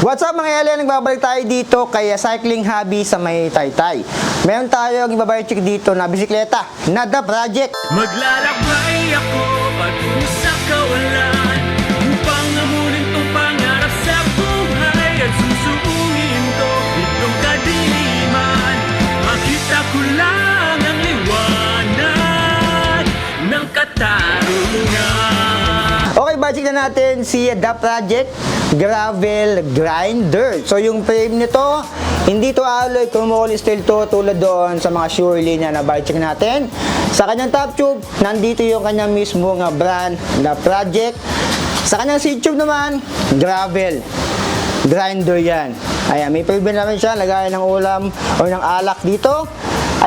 What's up mga Ellen? Nagbabalik tayo dito kay Cycling Hobby sa may Taytay. Meron tayong ibabalik check dito na bisikleta na The Project. Maglalakbay ako patungo sa kawalan upang amunin tong pangarap sa buhay at susungin to itong kadiliman. Makita ko lang ang liwanag ng katarungan. Okay, budget na natin si The Project Gravel Grinder. So yung frame nito, hindi to alloy, chromoly steel to tulad doon sa mga Surely na budget check natin. Sa kanyang top tube, nandito yung kanyang mismo nga brand, The Project. Sa kanyang seat tube naman, Gravel Grinder yan. Ayan, may frame naman siya, lagayan ng ulam o ng alak dito.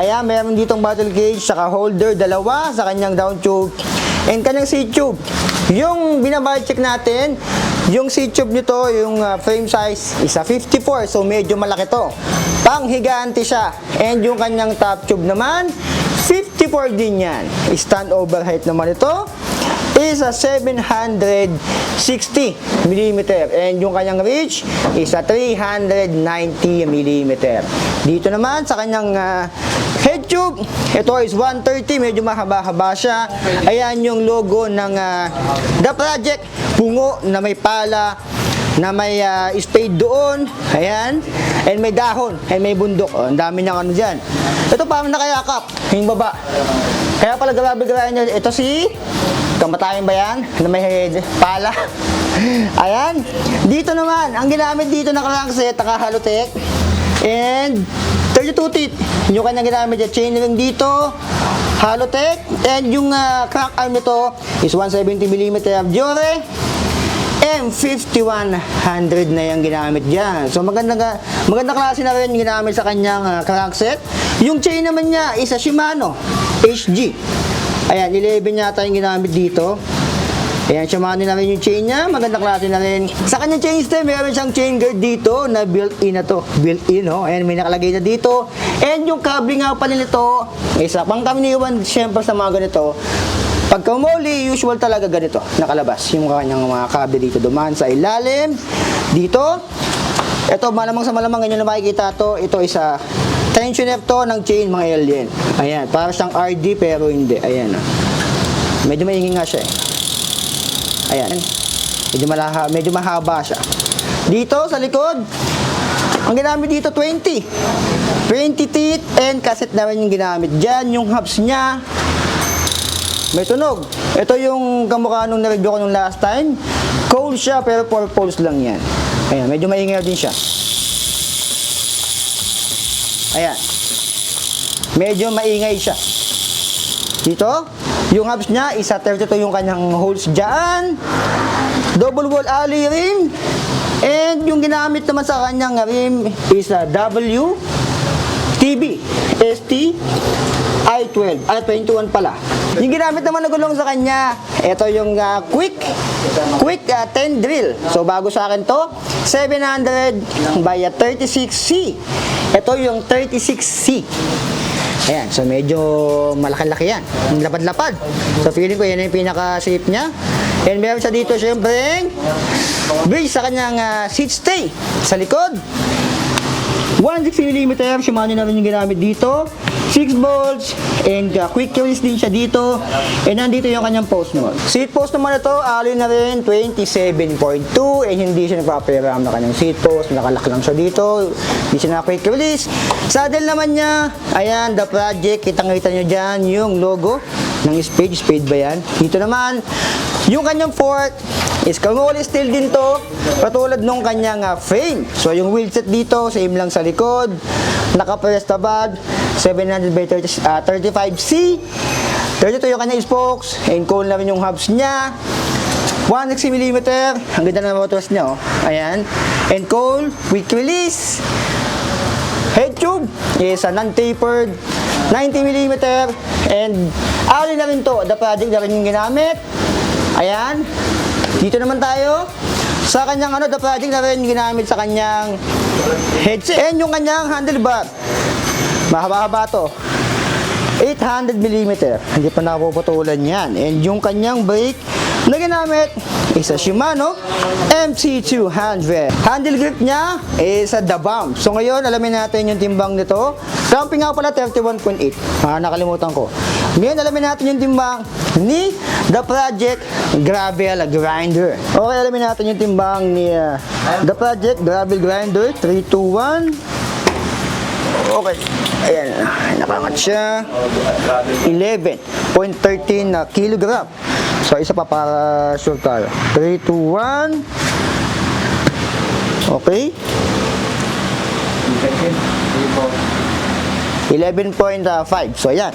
Ayan, meron ditong bottle cage, saka holder, dalawa sa kanyang down tube. And kanyang seat tube, yung binabike check natin, yung seat tube nito, yung frame size is a 54, so medyo malaki to. Panghiganti siya. And yung kanyang top tube naman, 54 din yan. Stand over height naman ito is a 760 mm. And yung kanyang reach is a 390 mm. Dito naman sa kanyang head tube, ito is 130, medyo mahaba-haba siya. Ayan yung logo ng The Project, bungo na may pala, na may spade doon, ayan, and may dahon, and may bundok. Oh, ang dami niyang ano dyan. Ito parang nakayakap, yung baba. Kaya pala grabe-grabe niya. Ito si kamatayan ba yan? Na may pala. Ayan. Dito naman, ang ginamit dito na crankset, naka-Halotech. And 32 teeth. Yung kanyang ginamit dyan, chain ring dito, Halotech. And yung crank arm nito is 170 mm Diore. M5100 na yung ginamit dyan. So magandang klase na rin yung ginamit sa kanyang crankset. Yung chain naman niya is a Shimano HG. Ayan, 11 yata yung ginamit dito. Ayan, Shimano na rin yung chain niya. Magandang klase na rin. Sa kanyang chain stem, meron siyang chain guard dito na built-in na to. Built-in, oh. Ayan, may nakalagay na dito. And yung cable nga pala nito, isa pang kaminiwan, syempre sa mga ganito. Pagka umuli, usual talaga ganito, nakalabas yung kanyang mga cable dito. Dumaan sa ilalim. Dito, ito malamang sa malamang, ganyan na makikita to. Ito isa tensioner to ng chain mga alien. Ayan, para siyang RD pero hindi. Ayan, medyo maingay nga siya eh. Ayan, medyo mahaba siya. Dito sa likod, ang ginamit dito 20 teeth and cassette na rin yung ginamit dyan. Yung hubs niya may tunog. Ito yung kamukha nung na-review ko nung last time. Cold siya pero 4 poles lang yan. Ayan, medyo maingay din siya. Ayan, medyo maingay siya. Dito, yung hubs niya, isa 32 yung kanyang holes dyan. Double wall alloy rim. And yung ginamit naman sa kanyang rim is a WTB ST I-12. 21 pala. Yung ginamit naman na gulong sa kanya, ito yung quick 10 drill. So bago sa akin to, 700 by 36C. Ito yung 36C. Ayan, so medyo malaki-laki yan. Lapad-lapad. So feeling ko yan yung pinaka-shape niya. And meron siya dito syempre bridge sa kanyang seat stay sa likod. 160 mm, Shimano na rin yung ginamit dito. 6 bolts and quick release din siya dito. And nandito yung kanyang post mode. Seat post naman ito, alloy na rin 27.2 and hindi siya nagpaparam na kanyang seat post. Nakalak lang siya dito. Hindi siya na quick release. Saddle naman niya, ayan, The Project. Kitang-kita nyo dyan yung logo ng spade. Spade ba yan? Dito naman, yung kanyang fork is chromoly steel din to, patulad nung kanyang frame. So yung wheelset dito, same lang sa likod. Naka-press tabag, 700 by 35C. 32 yung kanyang spokes, and cone na rin yung hubs niya. 160 mm, ang ganda ng motors niya, oh. Ayan. And cone, quick release. Head tube is a non-tapered 90 mm, and alloy na rin to. The Project na rin yung ginamit. Ayan. Dito naman tayo sa kanyang The Project na rin ginamit sa kanyang headset. And yung kanyang handlebar, mahaba-haba to, 800 mm. Hindi pa napuputulan yan. And yung kanyang brake, na ginamit is a Shimano MC200. Handle grip niya is a The Bomb. So ngayon, alamin natin yung timbang nito. Camping nga pala 31.8. Nakalimutan ko. Ngayon, alamin natin yung timbang ni The Project Gravel Grinder. Okay, alamin natin yung timbang ni The Project Gravel Grinder. 3, 2, 1. Okay. Ayan. Nakangat siya. 11.13 na kilogram. So, isa pa para sure tayo. 3, 2, 1. Okay. 11.5. So, ayan.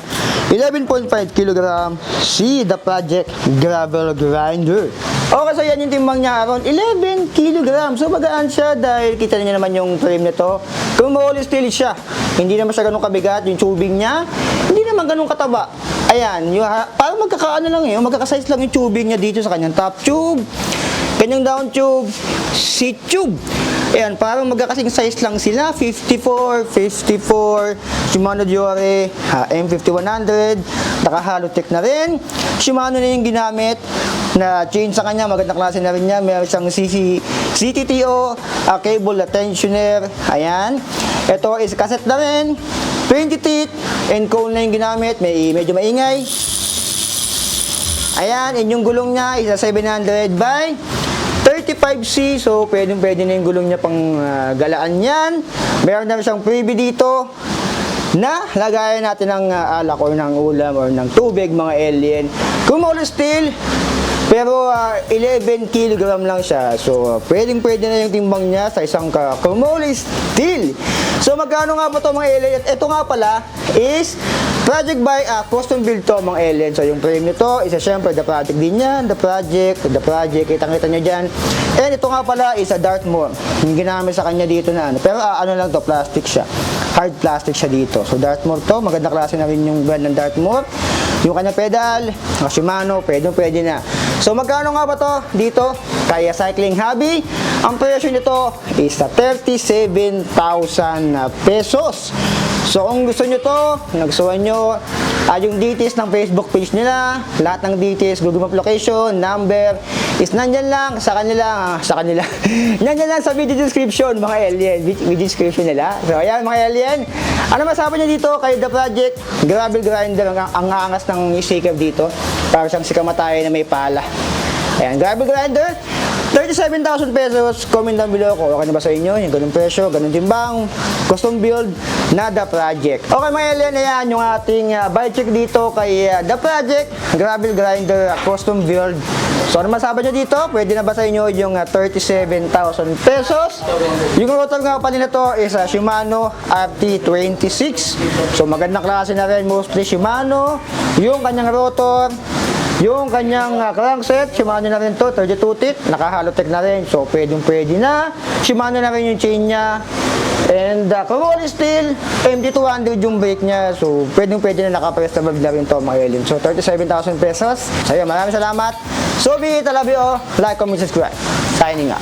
11.5 kilogram si The Project Gravel Grinder. Okay, so yan yung timbang niya. Around 11 kilogram. So, magaan siya dahil kita niyo naman yung frame nito. Thermoly steel siya. Hindi naman siya ganun kabigat. Yung tubing niya, hindi naman ganun kataba. Ayan, parang magkakaano lang yun. Magkakasize lang yung tubing niya dito sa kanyang top tube. Kanyang down tube, seat tube. Ayan, parang magkakasing size lang sila. 54, Shimano Diore, M5100, naka-Halotech na rin. Shimano na yung ginamit na chain sa kanya, magandang klase na rin niya. Meron siyang CTTO, cable tensioner. Ayan. Ito is cassette na rin. 20 teeth, and cone na yung ginamit. Medyo maingay. Ayan, and yung gulong niya is a 700 by 35C. So, pwede na yung gulong niya pang galaan yan. Meron na siyang freebie dito na lagayan natin ng alak or ng ulam or ng tubig, mga alien. Thermoly steel, pero 11 kilogram lang siya. So, pwede na yung timbang niya sa isang thermoly steel. So, magkano nga ba ito, mga alien? At ito nga pala is project by custom build to, mga alien. So, yung frame nito is syempre The Project din yan. The Project, kitang-kita nyo dyan. And ito nga pala is a Dartmoor. Yung ginamit sa kanya dito na ano. Pero ano lang to, plastic siya. Hard plastic siya dito. So, Dartmoor to. Maganda klase na rin yung brand ng Dartmoor. Yung kanyang pedal, Shimano, pwede na. So, magkano nga ba to dito? Kaya Cycling Hobby, ang presyo nito is 37,000 pesos. So, kung gusto nyo to, nagustuhan nyo, yung details ng Facebook page nila, lahat ng details, Google Map location, number, is nandyan lang sa kanila, nandyan lang sa video description, mga alien, video description nila. So, ayan, mga alien, ano masabi nyo dito kay The Project Gravel Grinder, ang angas ng sticker dito, para siyang sikamatayan na may pala. Ayan, Gravel Grinder, 37,000 pesos. Comment down below ko, okay na ba sa inyo yung ganung presyo, ganung timbang, custom build na The Project. Okay, mga alien, ayan yung ating buy check dito kay The Project Gravel Grinder custom build. So, ano masabi nyo dito? Pwede na ba sa inyo yung 37,000 pesos? Yung rotor nga pa nila to is Shimano RT26. So, magandang klase na rin, mostly Shimano. Yung kanyang rotor, yung kanyang crankset, Shimano na rin to, 32 teeth, naka-Halotech na rin. So, pwede na. Shimano na rin yung chain niya. And thermoly steel, MT200 yung brake niya. So, pwede na naka-press na valve na rin to, mga alien. So, 37,000 pesos. So, yun, maraming salamat. So, be it, I love you all. Like, comment, subscribe. Signing out.